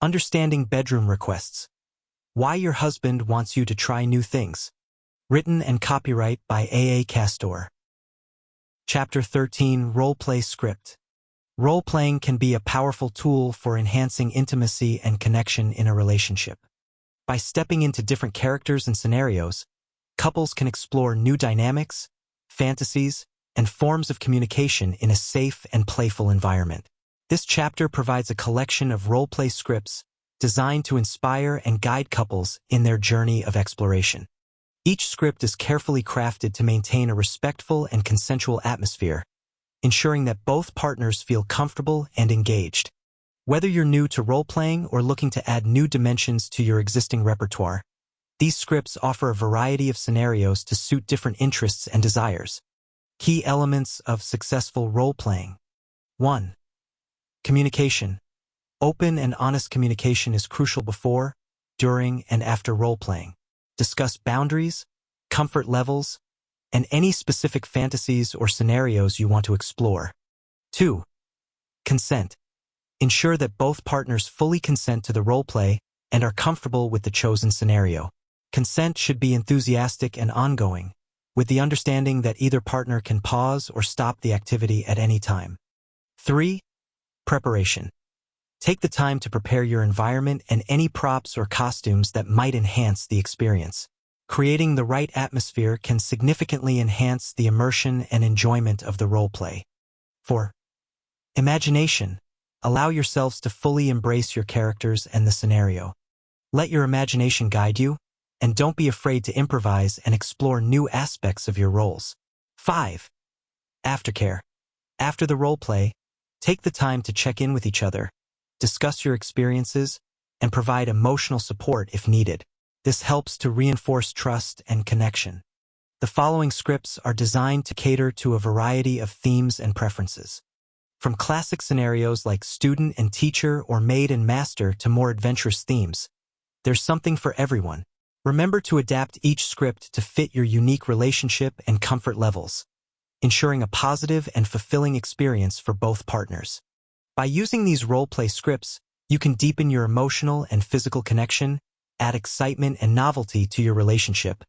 Understanding bedroom requests. Why your husband wants you to try new things. Written and copyright by A. Castor. Chapter 13. Role-play script. Role-playing can be a powerful tool for enhancing intimacy and connection in a relationship. By stepping into different characters and scenarios, couples can explore new dynamics, fantasies, and forms of communication in a safe and playful environment. This chapter provides a collection of role-play scripts designed to inspire and guide couples in their journey of exploration. Each script is carefully crafted to maintain a respectful and consensual atmosphere, ensuring that both partners feel comfortable and engaged. Whether you're new to role-playing or looking to add new dimensions to your existing repertoire, these scripts offer a variety of scenarios to suit different interests and desires. Key elements of successful role-playing. 1. Communication. Open and honest communication is crucial before, during, and after role-playing. Discuss boundaries, comfort levels, and any specific fantasies or scenarios you want to explore. 2. Consent. Ensure that both partners fully consent to the role-play and are comfortable with the chosen scenario. Consent should be enthusiastic and ongoing, with the understanding that either partner can pause or stop the activity at any time. 3. Preparation. Take the time to prepare your environment and any props or costumes that might enhance the experience. Creating the right atmosphere can significantly enhance the immersion and enjoyment of the role-play. 4. Imagination. Allow yourselves to fully embrace your characters and the scenario. Let your imagination guide you, and don't be afraid to improvise and explore new aspects of your roles. 5. Aftercare. After the role-play, take the time to check in with each other, discuss your experiences, and provide emotional support if needed. This helps to reinforce trust and connection. The following scripts are designed to cater to a variety of themes and preferences. From classic scenarios like student and teacher or maid and master to more adventurous themes, there's something for everyone. Remember to adapt each script to fit your unique relationship and comfort levels, ensuring a positive and fulfilling experience for both partners. By using these role-play scripts, you can deepen your emotional and physical connection, add excitement and novelty to your relationship,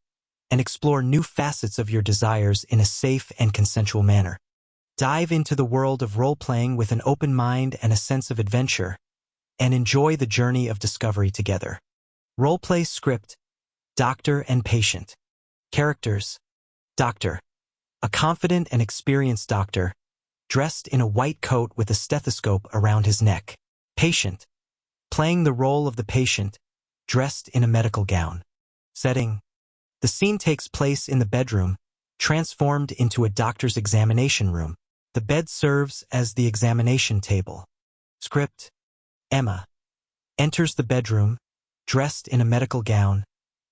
and explore new facets of your desires in a safe and consensual manner. Dive into the world of role-playing with an open mind and a sense of adventure, and enjoy the journey of discovery together. Role-play script. Doctor and patient. Characters. Doctor. A confident and experienced doctor, dressed in a white coat with a stethoscope around his neck. Patient. Playing the role of the patient, dressed in a medical gown. Setting. The scene takes place in the bedroom, transformed into a doctor's examination room. The bed serves as the examination table. Script. Emma enters the bedroom, dressed in a medical gown,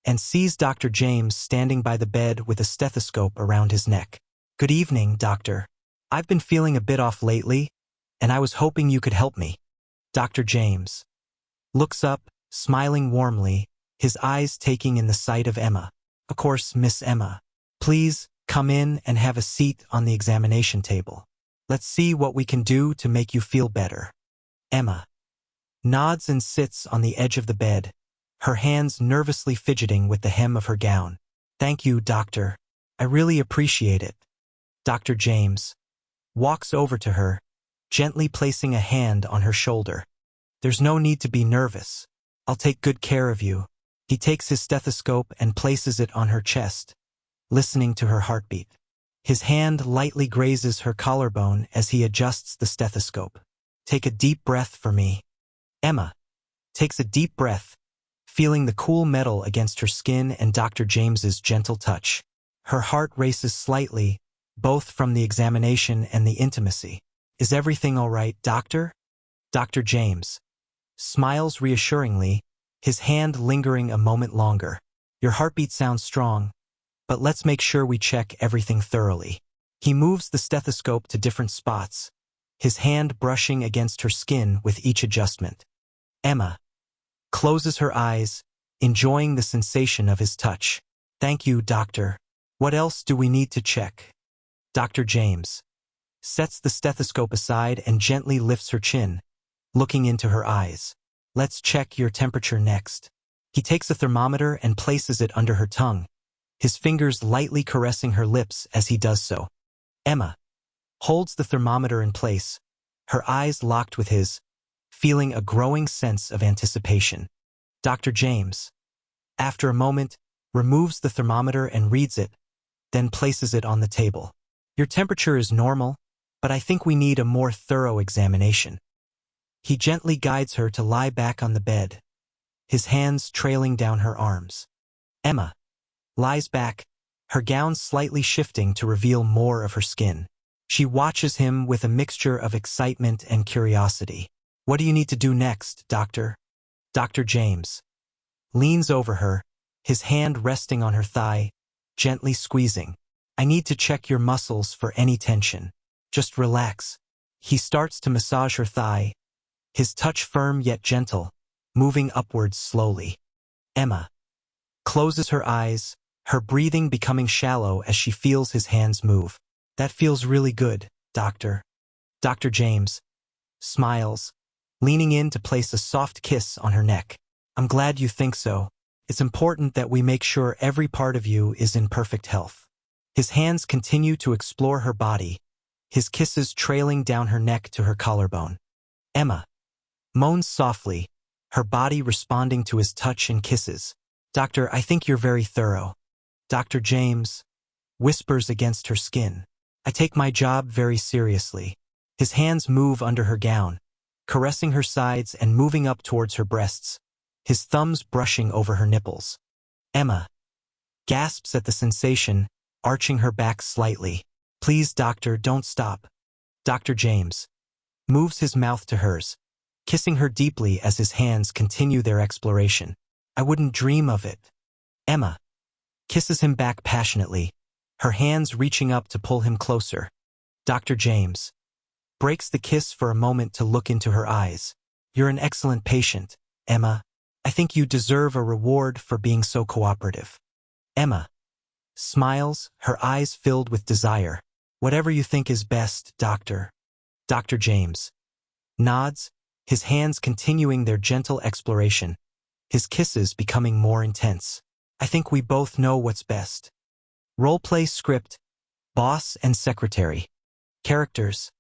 and sees Dr. James standing by the bed with a stethoscope around his neck. Good evening, doctor. I've been feeling a bit off lately, and I was hoping you could help me. Dr. James looks up, smiling warmly, his eyes taking in the sight of Emma. Of course, Miss Emma. Please come in and have a seat on the examination table. Let's see what we can do to make you feel better. Emma nods and sits on the edge of the bed, her hands nervously fidgeting with the hem of her gown. Thank you, doctor. I really appreciate it. Dr. James walks over to her, gently placing a hand on her shoulder. There's no need to be nervous. I'll take good care of you. He takes his stethoscope and places it on her chest, listening to her heartbeat. His hand lightly grazes her collarbone as he adjusts the stethoscope. Take a deep breath for me. Emma takes a deep breath, feeling the cool metal against her skin and Dr. James's gentle touch. Her heart races slightly, both from the examination and the intimacy. Is everything all right, doctor? Dr. James smiles reassuringly, his hand lingering a moment longer. Your heartbeat sounds strong, but let's make sure we check everything thoroughly. He moves the stethoscope to different spots, his hand brushing against her skin with each adjustment. Emma closes her eyes, enjoying the sensation of his touch. Thank you, doctor. What else do we need to check? Dr. James sets the stethoscope aside and gently lifts her chin, looking into her eyes. Let's check your temperature next. He takes a thermometer and places it under her tongue, his fingers lightly caressing her lips as he does so. Emma holds the thermometer in place, her eyes locked with his, feeling a growing sense of anticipation. Dr. James, after a moment, removes the thermometer and reads it, then places it on the table. Your temperature is normal, but I think we need a more thorough examination. He gently guides her to lie back on the bed, his hands trailing down her arms. Emma lies back, her gown slightly shifting to reveal more of her skin. She watches him with a mixture of excitement and curiosity. What do you need to do next, doctor? Dr. James leans over her, his hand resting on her thigh, gently squeezing. I need to check your muscles for any tension. Just relax. He starts to massage her thigh, his touch firm yet gentle, moving upwards slowly. Emma closes her eyes, her breathing becoming shallow as she feels his hands move. That feels really good, doctor. Dr. James smiles, leaning in to place a soft kiss on her neck. I'm glad you think so. It's important that we make sure every part of you is in perfect health. His hands continue to explore her body, his kisses trailing down her neck to her collarbone. Emma moans softly, her body responding to his touch and kisses. Doctor, I think you're very thorough. Dr. James whispers against her skin. I take my job very seriously. His hands move under her gown, caressing her sides and moving up towards her breasts, his thumbs brushing over her nipples. Emma gasps at the sensation, arching her back slightly. Please, doctor, don't stop. Dr. James moves his mouth to hers, kissing her deeply as his hands continue their exploration. I wouldn't dream of it. Emma kisses him back passionately, her hands reaching up to pull him closer. Dr. James breaks the kiss for a moment to look into her eyes. You're an excellent patient, Emma. I think you deserve a reward for being so cooperative. Emma smiles, her eyes filled with desire. Whatever you think is best, doctor. Dr. James nods, his hands continuing their gentle exploration, his kisses becoming more intense. I think we both know what's best. Roleplay script, Boss and Secretary. Characters.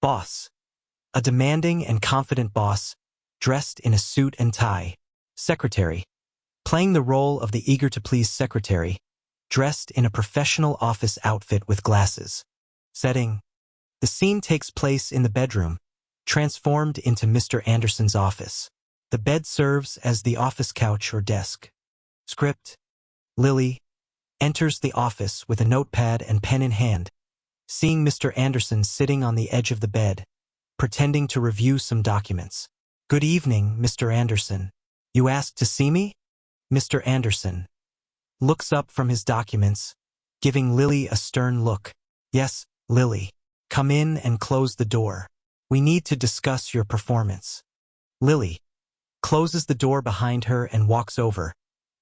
Boss. A demanding and confident boss, dressed in a suit and tie. Secretary. Playing the role of the eager-to-please secretary, dressed in a professional office outfit with glasses. Setting. The scene takes place in the bedroom, transformed into Mr. Anderson's office. The bed serves as the office couch or desk. Script. Lily enters the office with a notepad and pen in hand, seeing Mr. Anderson sitting on the edge of the bed, pretending to review some documents. Good evening, Mr. Anderson. You asked to see me? Mr. Anderson looks up from his documents, giving Lily a stern look. Yes, Lily. Come in and close the door. We need to discuss your performance. Lily closes the door behind her and walks over,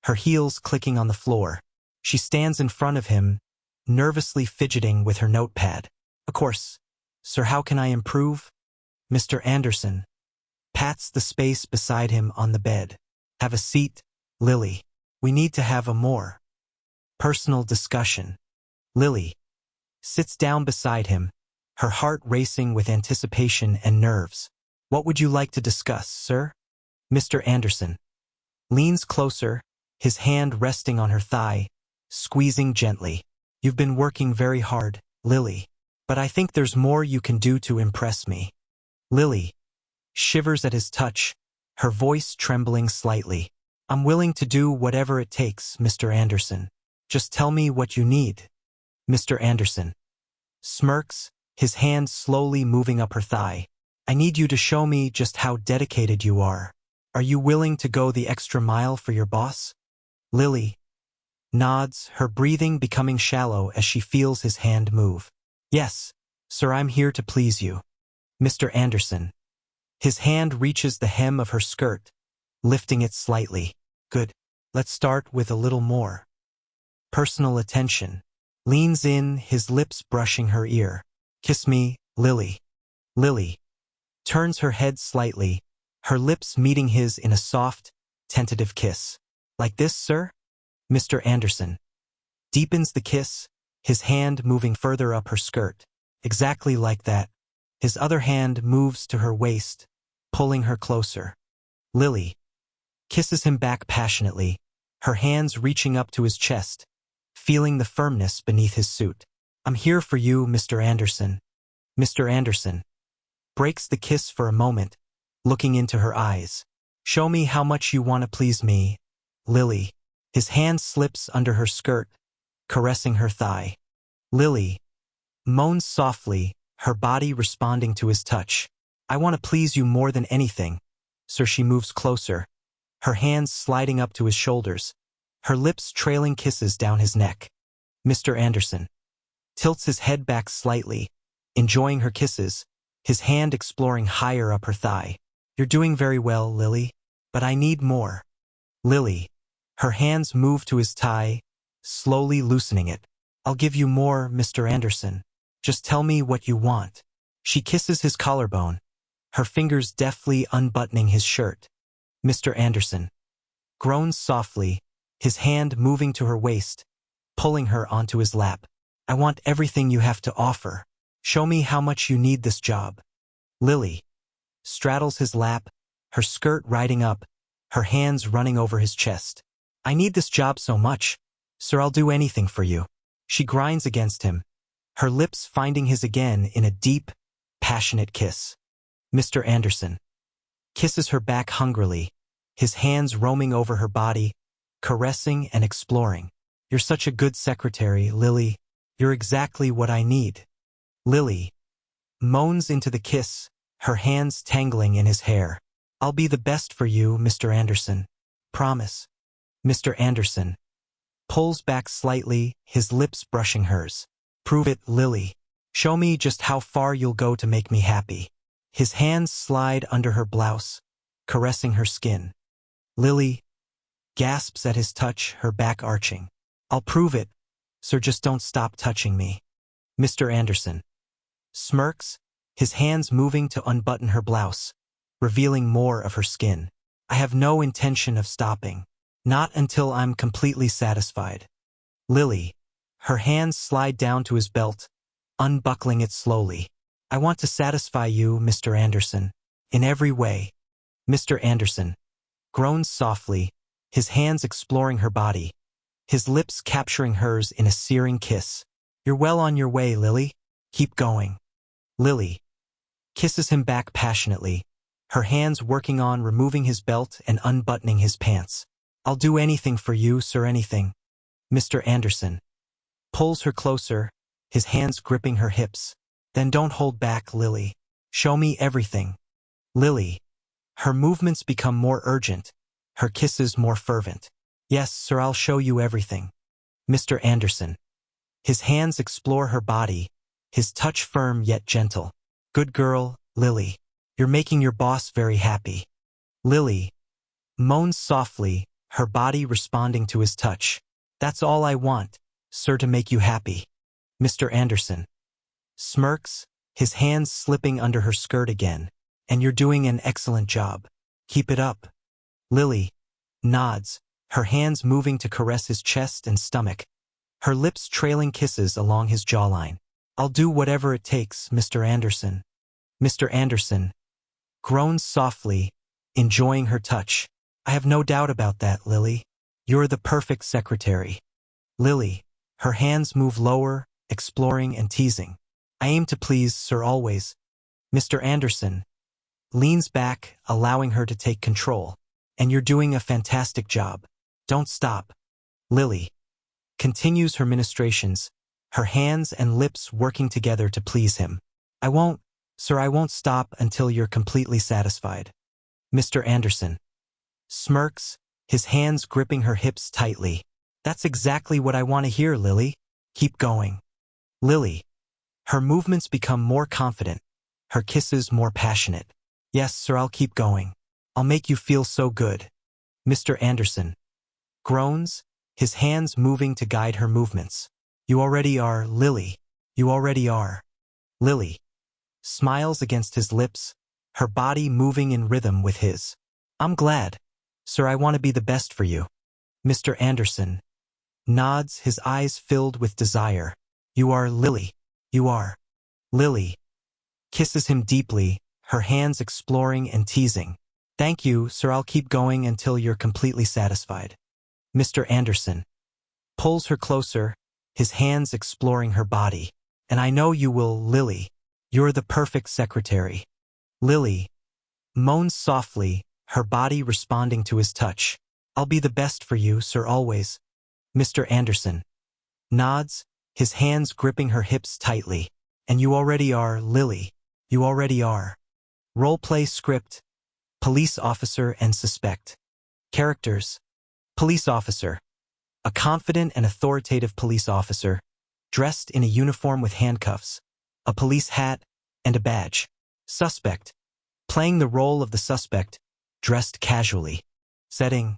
her heels clicking on the floor. She stands in front of him, nervously fidgeting with her notepad. Of course, sir, how can I improve? Mr. Anderson pats the space beside him on the bed. Have a seat, Lily. We need to have a more personal discussion. Lily sits down beside him, her heart racing with anticipation and nerves. What would you like to discuss, sir? Mr. Anderson leans closer, his hand resting on her thigh, squeezing gently. You've been working very hard, Lily, but I think there's more you can do to impress me. Lily shivers at his touch, her voice trembling slightly. I'm willing to do whatever it takes, Mr. Anderson. Just tell me what you need. Mr. Anderson smirks, his hand slowly moving up her thigh. I need you to show me just how dedicated you are. Are you willing to go the extra mile for your boss? Lily nods, her breathing becoming shallow as she feels his hand move. Yes, sir, I'm here to please you. Mr. Anderson. His hand reaches the hem of her skirt, lifting it slightly. Good. Let's start with a little more personal attention. Leans in, his lips brushing her ear. Kiss me, Lily. Lily turns her head slightly, her lips meeting his in a soft, tentative kiss. Like this, sir? Mr. Anderson deepens the kiss, his hand moving further up her skirt. Exactly like that. His other hand moves to her waist, pulling her closer. Lily kisses him back passionately, her hands reaching up to his chest, feeling the firmness beneath his suit. I'm here for you, Mr. Anderson. Mr. Anderson breaks the kiss for a moment, looking into her eyes. Show me how much you want to please me, Lily. His hand slips under her skirt, caressing her thigh. Lily moans softly, her body responding to his touch. I want to please you more than anything, sir. She moves closer, her hands sliding up to his shoulders, her lips trailing kisses down his neck. Mr. Anderson tilts his head back slightly, enjoying her kisses, his hand exploring higher up her thigh. You're doing very well, Lily, but I need more. Lily, her hands move to his thigh, slowly loosening it. I'll give you more, Mr. Anderson. Just tell me what you want. She kisses his collarbone, her fingers deftly unbuttoning his shirt. Mr. Anderson groans softly, his hand moving to her waist, pulling her onto his lap. I want everything you have to offer. Show me how much you need this job. Lily straddles his lap, her skirt riding up, her hands running over his chest. I need this job so much, sir. I'll do anything for you. She grinds against him, her lips finding his again in a deep, passionate kiss. Mr. Anderson kisses her back hungrily, his hands roaming over her body, caressing and exploring. You're such a good secretary, Lily. You're exactly what I need. Lily moans into the kiss, her hands tangling in his hair. I'll be the best for you, Mr. Anderson. Promise. Mr. Anderson pulls back slightly, his lips brushing hers. Prove it, Lily. Show me just how far you'll go to make me happy. His hands slide under her blouse, caressing her skin. Lily gasps at his touch, her back arching. I'll prove it, sir. Just don't stop touching me. Mr. Anderson smirks, his hands moving to unbutton her blouse, revealing more of her skin. I have no intention of stopping. Not until I'm completely satisfied. Lily, her hands slide down to his belt, unbuckling it slowly. I want to satisfy you, Mr. Anderson, in every way. Mr. Anderson groans softly, his hands exploring her body, his lips capturing hers in a searing kiss. You're well on your way, Lily. Keep going. Lily kisses him back passionately, her hands working on removing his belt and unbuttoning his pants. I'll do anything for you, sir, anything. Mr. Anderson pulls her closer, his hands gripping her hips. Then don't hold back, Lily. Show me everything. Lily, her movements become more urgent, her kisses more fervent. Yes, sir, I'll show you everything. Mr. Anderson, his hands explore her body, his touch firm yet gentle. Good girl, Lily. You're making your boss very happy. Lily moans softly, her body responding to his touch. That's all I want, sir, to make you happy. Mr. Anderson smirks, his hands slipping under her skirt again. And you're doing an excellent job. Keep it up. Lily nods, her hands moving to caress his chest and stomach, her lips trailing kisses along his jawline. I'll do whatever it takes, Mr. Anderson. Mr. Anderson groans softly, enjoying her touch. I have no doubt about that, Lily. You're the perfect secretary. Lily, her hands move lower, exploring and teasing. I aim to please, sir, always. Mr. Anderson leans back, allowing her to take control. And you're doing a fantastic job. Don't stop. Lily continues her ministrations, her hands and lips working together to please him. I won't stop until you're completely satisfied. Mr. Anderson smirks, his hands gripping her hips tightly. That's exactly what I want to hear, Lily. Keep going. Lily, her movements become more confident, her kisses more passionate. Yes, sir, I'll keep going. I'll make you feel so good. Mr. Anderson groans, his hands moving to guide her movements. You already are, Lily. You already are. Lily smiles against his lips, her body moving in rhythm with his. I'm glad. Sir, I want to be the best for you. Mr. Anderson nods, his eyes filled with desire. You are Lily. You are. Lily kisses him deeply, her hands exploring and teasing. Thank you, sir, I'll keep going until you're completely satisfied. Mr. Anderson pulls her closer, his hands exploring her body. And I know you will, Lily. You're the perfect secretary. Lily moans softly, her body responding to his touch. I'll be the best for you, sir, always. Mr. Anderson nods, his hands gripping her hips tightly. And you already are, Lily. You already are. Roleplay script. Police officer and suspect. Characters. Police officer. A confident and authoritative police officer, dressed in a uniform with handcuffs, a police hat, and a badge. Suspect. Playing the role of the suspect, dressed casually. Setting.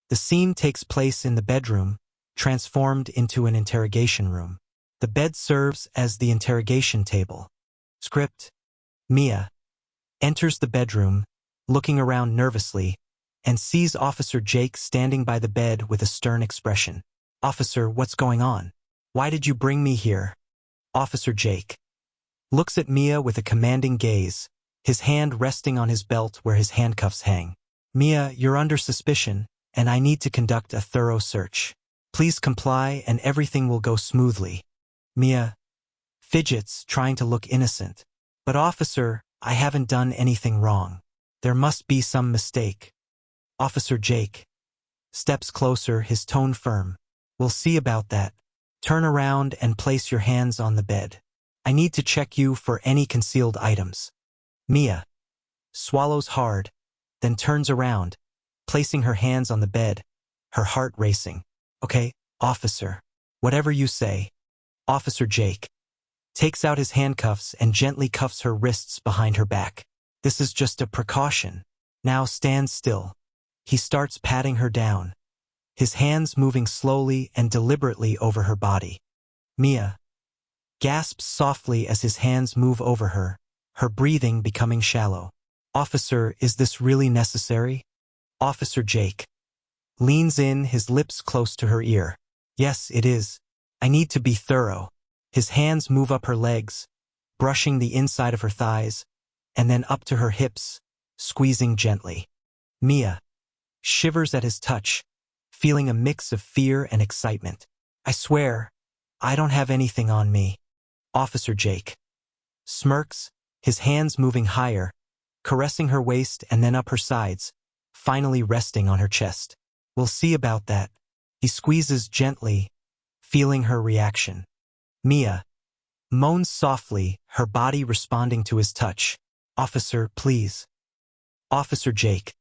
The scene takes place in the bedroom, transformed into an interrogation room. The bed serves as the interrogation table. Script. Mia enters the bedroom, looking around nervously, and sees Officer Jake standing by the bed with a stern expression. Officer, what's going on? Why did you bring me here? Officer Jake looks at Mia with a commanding gaze, his hand resting on his belt where his handcuffs hang. Mia, you're under suspicion, and I need to conduct a thorough search. Please comply and everything will go smoothly. Mia fidgets, trying to look innocent. But officer, I haven't done anything wrong. There must be some mistake. Officer Jake steps closer, his tone firm. We'll see about that. Turn around and place your hands on the bed. I need to check you for any concealed items. Mia swallows hard, then turns around, placing her hands on the bed, her heart racing. Okay, officer. Whatever you say. Officer Jake takes out his handcuffs and gently cuffs her wrists behind her back. This is just a precaution. Now stand still. He starts patting her down, his hands moving slowly and deliberately over her body. Mia gasps softly as his hands move over her, her breathing becoming shallow. Officer, is this really necessary? Officer Jake leans in, his lips close to her ear. Yes, it is. I need to be thorough. His hands move up her legs, brushing the inside of her thighs, and then up to her hips, squeezing gently. Mia shivers at his touch, feeling a mix of fear and excitement. I swear, I don't have anything on me. Officer Jake smirks, his hands moving higher, caressing her waist and then up her sides, finally resting on her chest. We'll see about that. He squeezes gently, feeling her reaction. Mia moans softly, her body responding to his touch. Officer, please. Officer Jake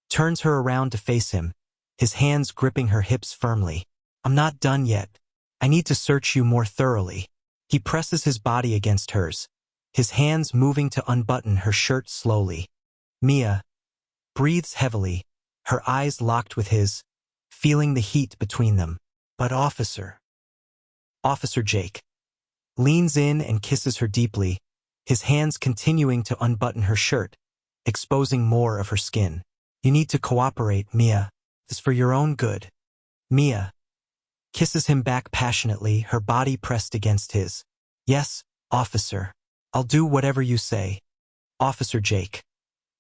turns her around to face him, his hands gripping her hips firmly. I'm not done yet. I need to search you more thoroughly. He presses his body against hers, his hands moving to unbutton her shirt slowly. Mia breathes heavily, her eyes locked with his, feeling the heat between them. But Officer Jake leans in and kisses her deeply, his hands continuing to unbutton her shirt, exposing more of her skin. You need to cooperate, Mia. It's for your own good. Mia kisses him back passionately, her body pressed against his. Yes, officer. I'll do whatever you say. Officer Jake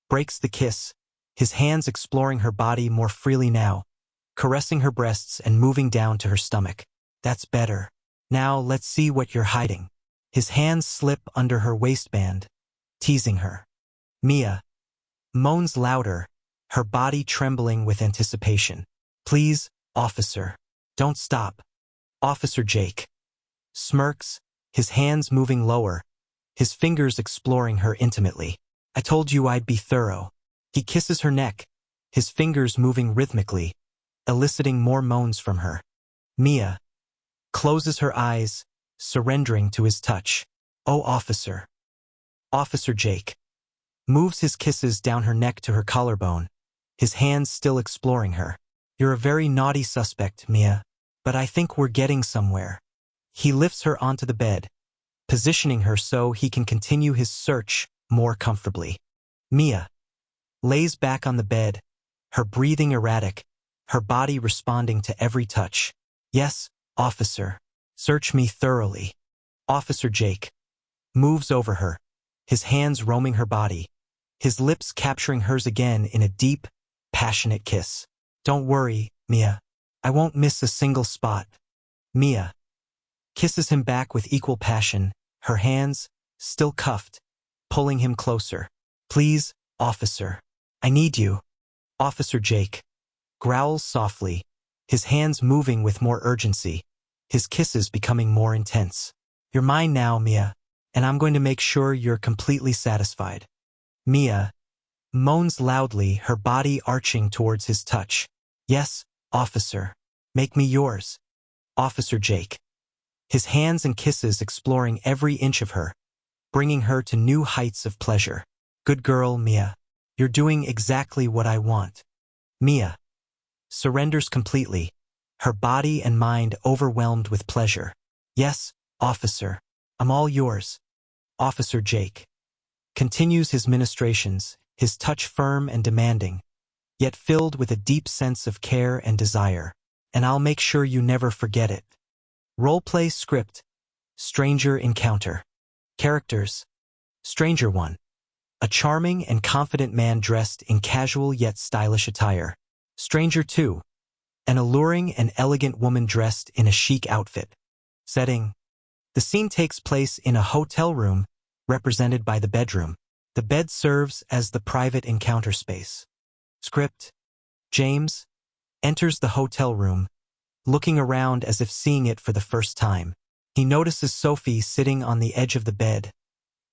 breaks the kiss, his hands exploring her body more freely now, caressing her breasts and moving down to her stomach. That's better. Now let's see what you're hiding. His hands slip under her waistband, teasing her. Mia moans louder, her body trembling with anticipation. Please, officer, don't stop. Officer Jake smirks, his hands moving lower, his fingers exploring her intimately. I told you I'd be thorough. He kisses her neck, his fingers moving rhythmically, eliciting more moans from her. Mia closes her eyes, surrendering to his touch. Oh, officer. Officer Jake moves his kisses down her neck to her collarbone, his hands still exploring her. You're a very naughty suspect, Mia, but I think we're getting somewhere. He lifts her onto the bed, positioning her so he can continue his search more comfortably. Mia lays back on the bed, her breathing erratic, her body responding to every touch. Yes, officer. Search me thoroughly. Officer Jake moves over her, his hands roaming her body, his lips capturing hers again in a deep, passionate kiss. Don't worry, Mia. I won't miss a single spot. Mia kisses him back with equal passion, her hands, still cuffed, pulling him closer. Please, officer. I need you. Officer Jake growls softly, his hands moving with more urgency, his kisses becoming more intense. You're mine now, Mia, and I'm going to make sure you're completely satisfied. Mia moans loudly, her body arching towards his touch. Yes, officer. Make me yours. Officer Jake, his hands and kisses exploring every inch of her, bringing her to new heights of pleasure. Good girl, Mia. You're doing exactly what I want. Mia surrenders completely, her body and mind overwhelmed with pleasure. Yes, officer. I'm all yours. Officer Jake continues his ministrations, his touch firm and demanding, yet filled with a deep sense of care and desire. And I'll make sure you never forget it. Roleplay script. Stranger encounter. Characters. Stranger 1. A charming and confident man dressed in casual yet stylish attire. Stranger 2. An alluring and elegant woman dressed in a chic outfit. Setting. The scene takes place in a hotel room, represented by the bedroom. The bed serves as the private encounter space. Script. James enters the hotel room, looking around as if seeing it for the first time. He notices Sophie sitting on the edge of the bed,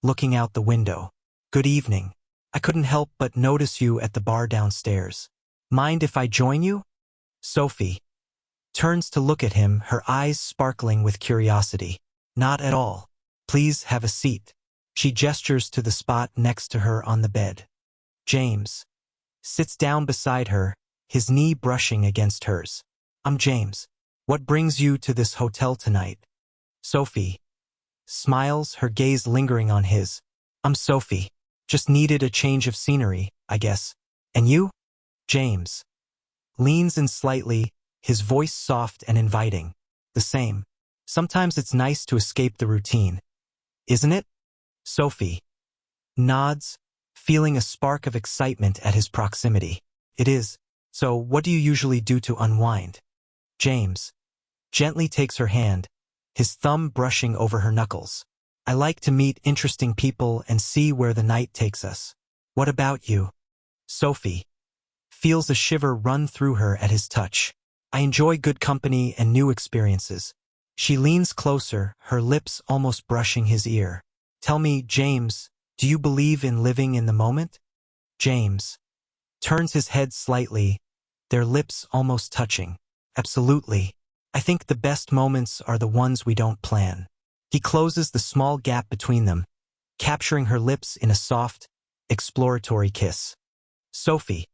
looking out the window. Good evening. I couldn't help but notice you at the bar downstairs. Mind if I join you? Sophie turns to look at him, her eyes sparkling with curiosity. Not at all. Please have a seat. She gestures to the spot next to her on the bed. James sits down beside her, his knee brushing against hers. I'm James. What brings you to this hotel tonight? Sophie smiles, her gaze lingering on his. I'm Sophie. Just needed a change of scenery, I guess. And you? James leans in slightly, his voice soft and inviting. The same. Sometimes it's nice to escape the routine. Isn't it? Sophie nods, feeling a spark of excitement at his proximity. It is. So what do you usually do to unwind? James gently takes her hand, his thumb brushing over her knuckles. I like to meet interesting people and see where the night takes us. What about you? Sophie feels a shiver run through her at his touch. I enjoy good company and new experiences. She leans closer, her lips almost brushing his ear. Tell me, James, do you believe in living in the moment? James turns his head slightly, their lips almost touching. Absolutely. I think the best moments are the ones we don't plan. He closes the small gap between them, capturing her lips in a soft, exploratory kiss. Sophie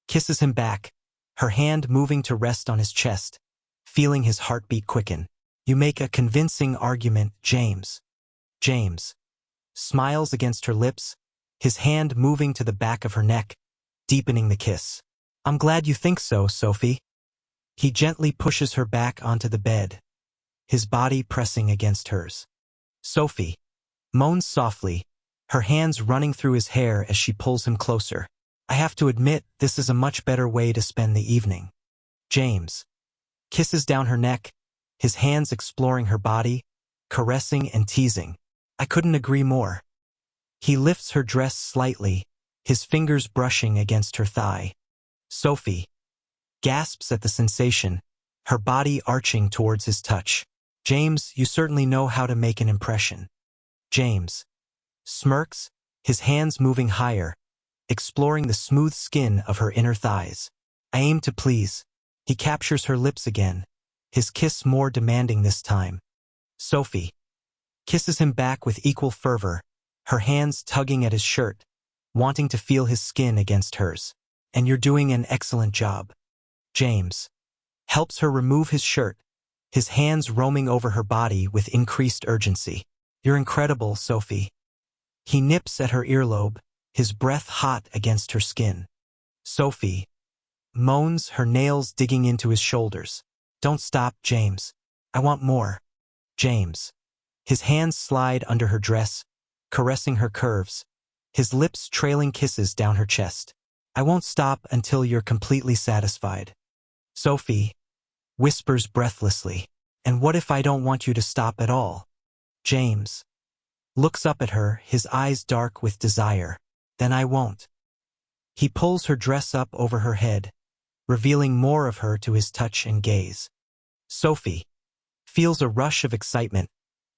kisses him back, her hand moving to rest on his chest, feeling his heartbeat quicken. You make a convincing argument, James. James smiles against her lips, his hand moving to the back of her neck, deepening the kiss. I'm glad you think so, Sophie. He gently pushes her back onto the bed, his body pressing against hers. Sophie moans softly, her hands running through his hair as she pulls him closer. I have to admit, this is a much better way to spend the evening. James kisses down her neck, his hands exploring her body, caressing and teasing. I couldn't agree more. He lifts her dress slightly, his fingers brushing against her thigh. Sophie gasps at the sensation, her body arching towards his touch. James, you certainly know how to make an impression. James smirks, his hands moving higher, exploring the smooth skin of her inner thighs. I aim to please. He captures her lips again, his kiss more demanding this time. Sophie kisses him back with equal fervor, her hands tugging at his shirt, wanting to feel his skin against hers. And you're doing an excellent job. James helps her remove his shirt, his hands roaming over her body with increased urgency. You're incredible, Sophie. He nips at her earlobe, his breath hot against her skin. Sophie moans, her nails digging into his shoulders. Don't stop, James. I want more. James. His hands slide under her dress, caressing her curves, his lips trailing kisses down her chest. I won't stop until you're completely satisfied. Sophie whispers breathlessly. And what if I don't want you to stop at all? James looks up at her, his eyes dark with desire. Then I won't. He pulls her dress up over her head, revealing more of her to his touch and gaze. Sophie feels a rush of excitement,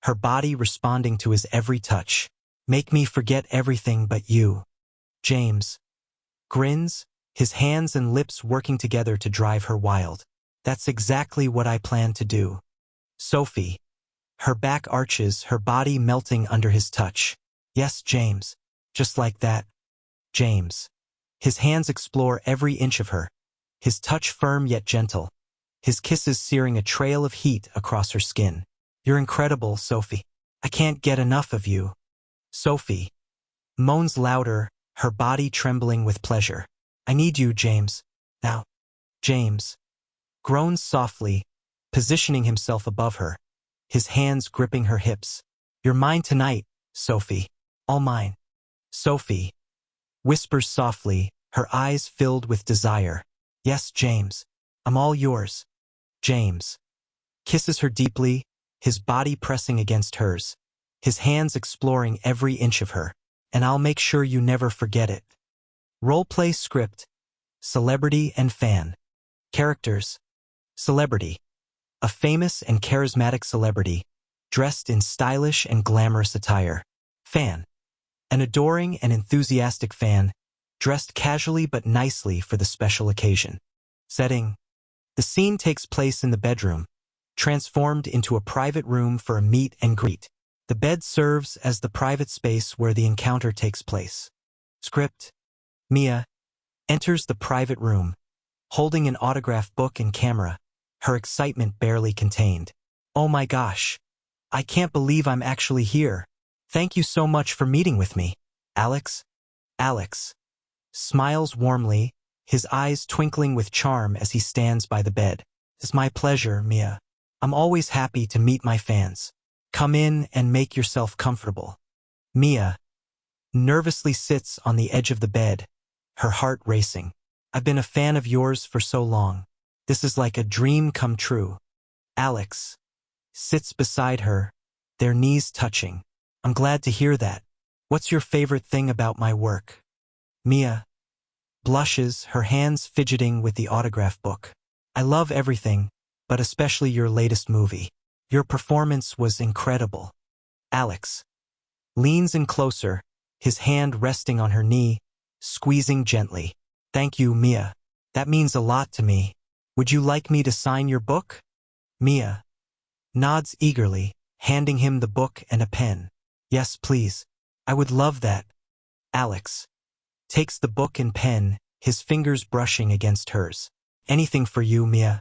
her body responding to his every touch. Make me forget everything but you. James grins, his hands and lips working together to drive her wild. That's exactly what I plan to do. Sophie, her back arches, her body melting under his touch. Yes, James. Just like that. James. His hands explore every inch of her, his touch firm yet gentle, his kisses searing a trail of heat across her skin. You're incredible, Sophie. I can't get enough of you. Sophie moans louder, her body trembling with pleasure. I need you, James. Now. James groans softly, positioning himself above her, his hands gripping her hips. You're mine tonight, Sophie. All mine. Sophie whispers softly, her eyes filled with desire. Yes, James. I'm all yours. James kisses her deeply, his body pressing against hers, his hands exploring every inch of her. And I'll make sure you never forget it. Roleplay script. Celebrity and fan. Characters. Celebrity. A famous and charismatic celebrity, dressed in stylish and glamorous attire. Fan. An adoring and enthusiastic fan, dressed casually but nicely for the special occasion. Setting. The scene takes place in the bedroom, transformed into a private room for a meet and greet. The bed serves as the private space where the encounter takes place. Script. Mia enters the private room, holding an autograph book and camera, her excitement barely contained. Oh my gosh. I can't believe I'm actually here. Thank you so much for meeting with me, Alex. Alex smiles warmly, his eyes twinkling with charm as he stands by the bed. It's my pleasure, Mia. I'm always happy to meet my fans. Come in and make yourself comfortable. Mia nervously sits on the edge of the bed, her heart racing. I've been a fan of yours for so long. This is like a dream come true. Alex sits beside her, their knees touching. I'm glad to hear that. What's your favorite thing about my work? Mia blushes, her hands fidgeting with the autograph book. I love everything, but especially your latest movie. Your performance was incredible. Alex leans in closer, his hand resting on her knee, squeezing gently. Thank you, Mia. That means a lot to me. Would you like me to sign your book? Mia nods eagerly, handing him the book and a pen. Yes, please. I would love that. Alex takes the book and pen, his fingers brushing against hers. Anything for you, Mia.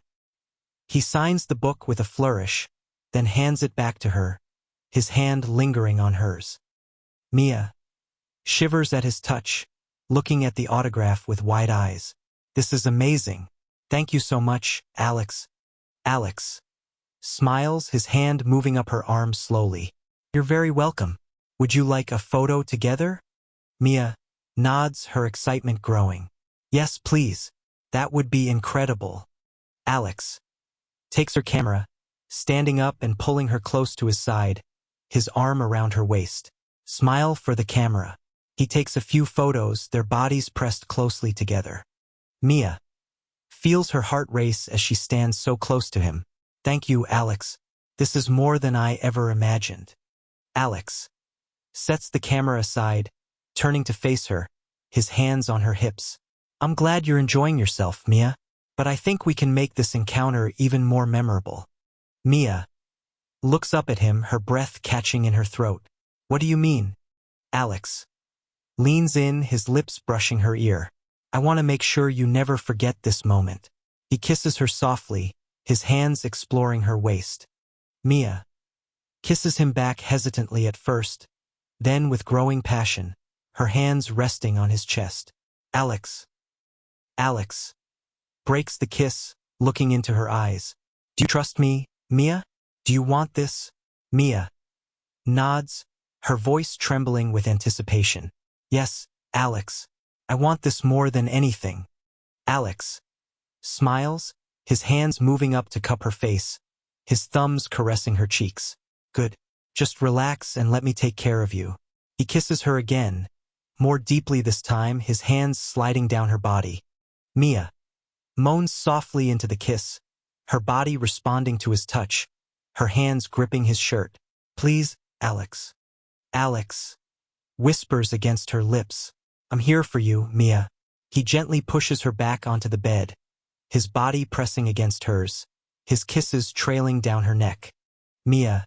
He signs the book with a flourish, then hands it back to her, his hand lingering on hers. Mia shivers at his touch, looking at the autograph with wide eyes. This is amazing. Thank you so much, Alex. Alex smiles, his hand moving up her arm slowly. You're very welcome. Would you like a photo together? Mia nods, her excitement growing. Yes, please. That would be incredible. Alex takes her camera, standing up and pulling her close to his side, his arm around her waist. Smile for the camera. He takes a few photos, their bodies pressed closely together. Mia feels her heart race as she stands so close to him. Thank you, Alex. This is more than I ever imagined. Alex sets the camera aside, turning to face her, his hands on her hips. I'm glad you're enjoying yourself, Mia, but I think we can make this encounter even more memorable. Mia looks up at him, her breath catching in her throat. What do you mean? Alex leans in, his lips brushing her ear. I want to make sure you never forget this moment. He kisses her softly, his hands exploring her waist. Mia kisses him back hesitantly at first, then with growing passion, her hands resting on his chest. Alex. Alex. Breaks the kiss, looking into her eyes. Do you trust me, Mia? Do you want this? Mia nods, her voice trembling with anticipation. Yes, Alex. I want this more than anything. Alex smiles, his hands moving up to cup her face, his thumbs caressing her cheeks. Good. Just relax and let me take care of you. He kisses her again, more deeply this time, his hands sliding down her body. Mia moans softly into the kiss, her body responding to his touch, her hands gripping his shirt. Please, Alex. Alex whispers against her lips. I'm here for you, Mia. He gently pushes her back onto the bed, his body pressing against hers, his kisses trailing down her neck. Mia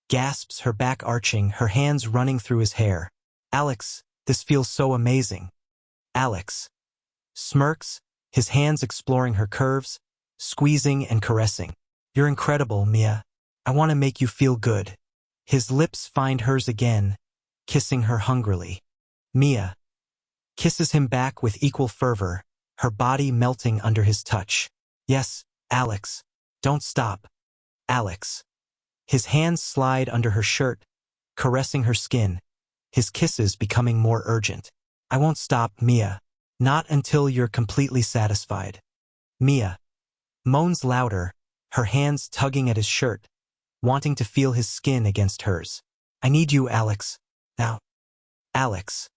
gasps, her back arching, her hands running through his hair. Alex, this feels so amazing. Alex smirks, his hands exploring her curves, squeezing and caressing. You're incredible, Mia. I want to make you feel good. His lips find hers again, kissing her hungrily. Mia kisses him back with equal fervor, her body melting under his touch. Yes, Alex. Don't stop. Alex. His hands slide under her shirt, caressing her skin, his kisses becoming more urgent. I won't stop, Mia. Not until you're completely satisfied. Mia moans louder, her hands tugging at his shirt, wanting to feel his skin against hers. I need you, Alex. Now. Alex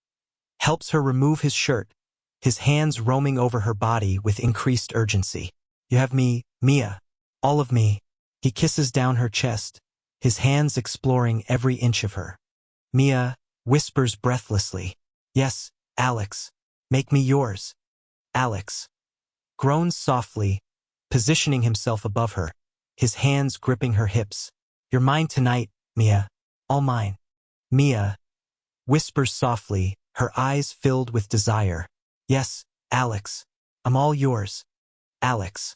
helps her remove his shirt, his hands roaming over her body with increased urgency. You have me, Mia. All of me. He kisses down her chest, his hands exploring every inch of her. Mia whispers breathlessly. Yes, Alex. Make me yours. Alex groans softly, positioning himself above her, his hands gripping her hips. You're mine tonight, Mia. All mine. Mia whispers softly, her eyes filled with desire. Yes, Alex. I'm all yours. Alex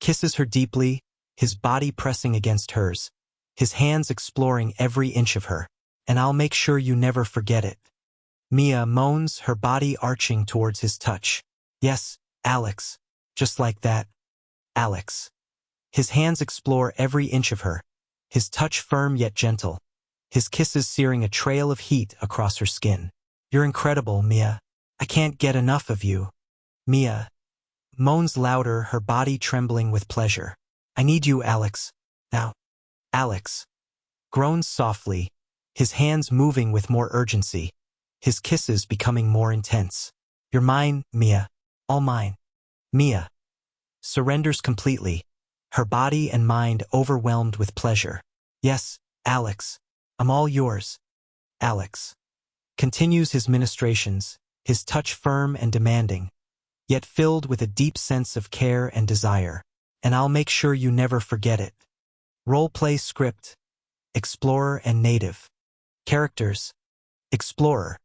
kisses her deeply, his body pressing against hers, his hands exploring every inch of her. And I'll make sure you never forget it. Mia moans, her body arching towards his touch. Yes, Alex. Just like that. Alex. His hands explore every inch of her, his touch firm yet gentle, his kisses searing a trail of heat across her skin. You're incredible, Mia. I can't get enough of you. Mia moans louder, her body trembling with pleasure. I need you, Alex. Now. Alex groans softly, his hands moving with more urgency, his kisses becoming more intense. You're mine, Mia. All mine. Mia surrenders completely, her body and mind overwhelmed with pleasure. Yes, Alex. I'm all yours. Alex continues his ministrations, his touch firm and demanding, yet filled with a deep sense of care and desire. And I'll make sure you never forget it. Role-play script. Explorer and Native. Characters. Explorer.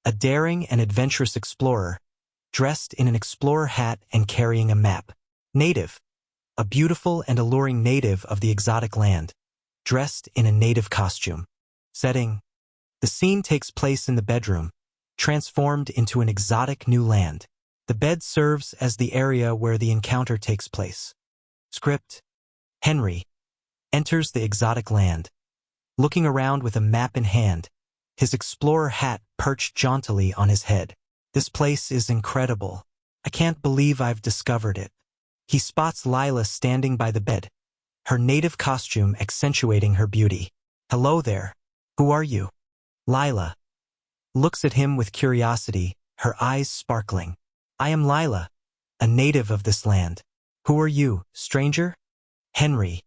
A daring and adventurous explorer, dressed in an explorer hat and carrying a map. Native. A beautiful and alluring native of the exotic land, dressed in a native costume. Setting. The scene takes place in the bedroom, transformed into an exotic new land. The bed serves as the area where the encounter takes place. Script. Henry enters the exotic land, looking around with a map in hand, his explorer hat perched jauntily on his head. This place is incredible. I can't believe I've discovered it. He spots Lila standing by the bed, her native costume accentuating her beauty. Hello there. Who are you? Lila looks at him with curiosity, her eyes sparkling. I am Lila, a native of this land. Who are you, stranger? Henry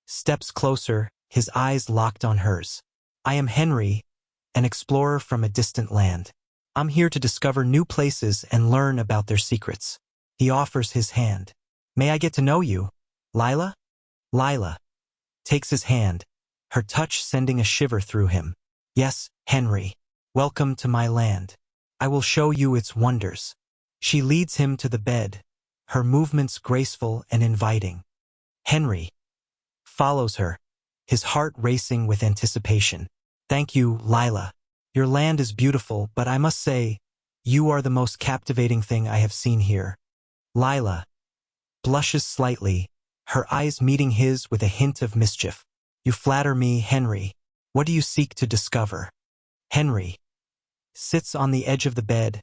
steps closer, his eyes locked on hers. I am Henry, an explorer from a distant land. I'm here to discover new places and learn about their secrets. He offers his hand. May I get to know you, Lila? Lila takes his hand, her touch sending a shiver through him. Yes, Henry. Welcome to my land. I will show you its wonders. She leads him to the bed, her movements graceful and inviting. Henry follows her, his heart racing with anticipation. Thank you, Lila. Your land is beautiful, but I must say, you are the most captivating thing I have seen here. Lila blushes slightly, her eyes meeting his with a hint of mischief. You flatter me, Henry. What do you seek to discover? Henry sits on the edge of the bed,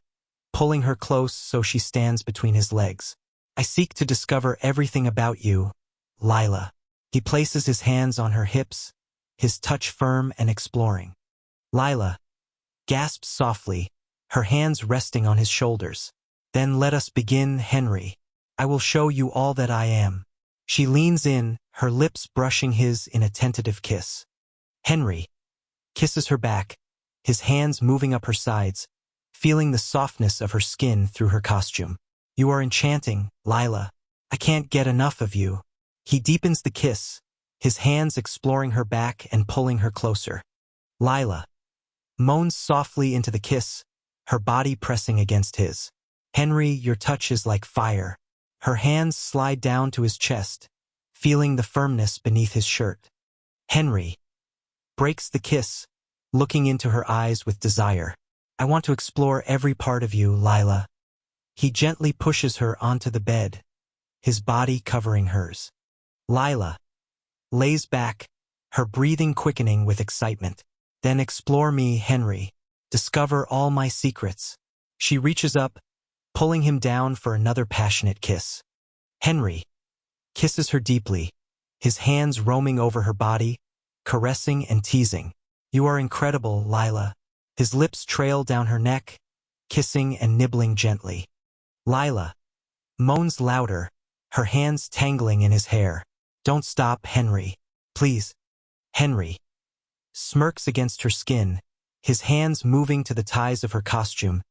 pulling her close so she stands between his legs. I seek to discover everything about you, Lila. He places his hands on her hips, his touch firm and exploring. Lila gasps softly, her hands resting on his shoulders. Then let us begin, Henry. I will show you all that I am. She leans in, her lips brushing his in a tentative kiss. Henry kisses her back, his hands moving up her sides, feeling the softness of her skin through her costume. You are enchanting, Lila. I can't get enough of you. He deepens the kiss, his hands exploring her back and pulling her closer. Lila moans softly into the kiss, her body pressing against his. Henry, your touch is like fire. Her hands slide down to his chest, feeling the firmness beneath his shirt. Henry breaks the kiss, looking into her eyes with desire. I want to explore every part of you, Lila. He gently pushes her onto the bed, his body covering hers. Lila lays back, her breathing quickening with excitement. Then explore me, Henry. Discover all my secrets. She reaches up, pulling him down for another passionate kiss. Henry kisses her deeply, his hands roaming over her body, caressing and teasing. You are incredible, Lila. His lips trail down her neck, kissing and nibbling gently. Lila moans louder, her hands tangling in his hair. Don't stop, Henry. Please. Henry smirks against her skin, his hands moving to the ties of her costume,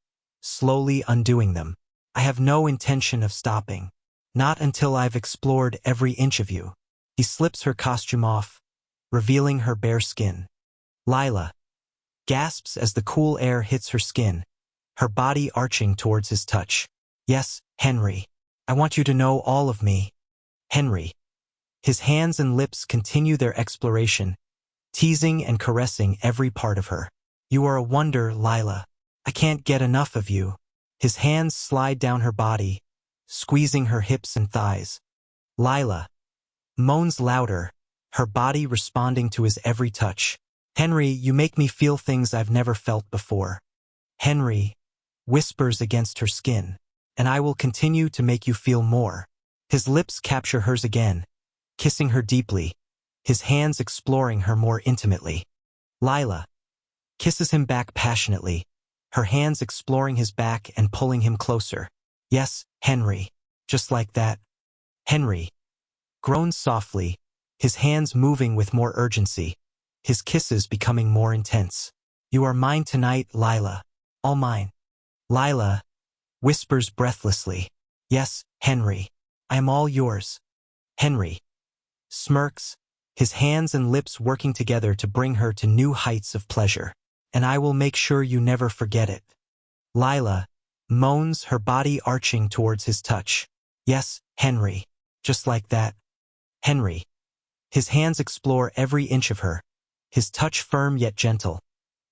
slowly undoing them. I have no intention of stopping. Not until I've explored every inch of you. He slips her costume off, revealing her bare skin. Lila gasps as the cool air hits her skin, her body arching towards his touch. Yes, Henry. I want you to know all of me. Henry. His hands and lips continue their exploration, teasing and caressing every part of her. You are a wonder, Lila. I can't get enough of you. His hands slide down her body, squeezing her hips and thighs. Lila moans louder, her body responding to his every touch. Henry, you make me feel things I've never felt before. Henry whispers against her skin, and I will continue to make you feel more. His lips capture hers again, kissing her deeply, his hands exploring her more intimately. Lila kisses him back passionately, her hands exploring his back and pulling him closer. Yes, Henry. Just like that. Henry groans softly, his hands moving with more urgency, his kisses becoming more intense. You are mine tonight, Lila. All mine. Lila whispers breathlessly. Yes, Henry. I am all yours. Henry smirks, his hands and lips working together to bring her to new heights of pleasure. And I will make sure you never forget it. Lila moans, her body arching towards his touch. Yes, Henry. Just like that. Henry. His hands explore every inch of her, his touch firm yet gentle,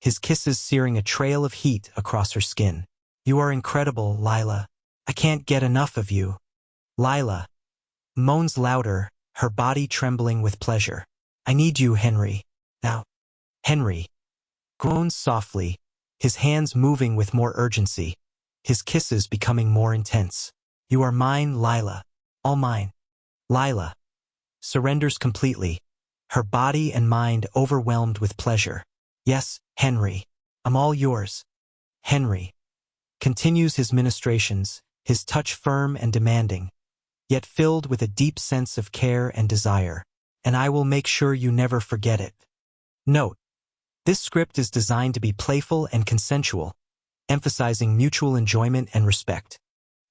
his kisses searing a trail of heat across her skin. You are incredible, Lila. I can't get enough of you. Lila moans louder, her body trembling with pleasure. I need you, Henry. Now. Henry groans softly, his hands moving with more urgency, his kisses becoming more intense. You are mine, Lila. All mine. Lila surrenders completely, her body and mind overwhelmed with pleasure. Yes, Henry. I'm all yours. Henry continues his ministrations, his touch firm and demanding, yet filled with a deep sense of care and desire. And I will make sure you never forget it. Note: this script is designed to be playful and consensual, emphasizing mutual enjoyment and respect.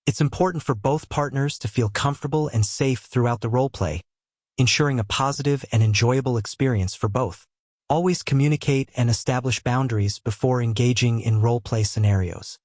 It's important for both partners to feel comfortable and safe throughout the roleplay, ensuring a positive and enjoyable experience for both. Always communicate and establish boundaries before engaging in roleplay scenarios.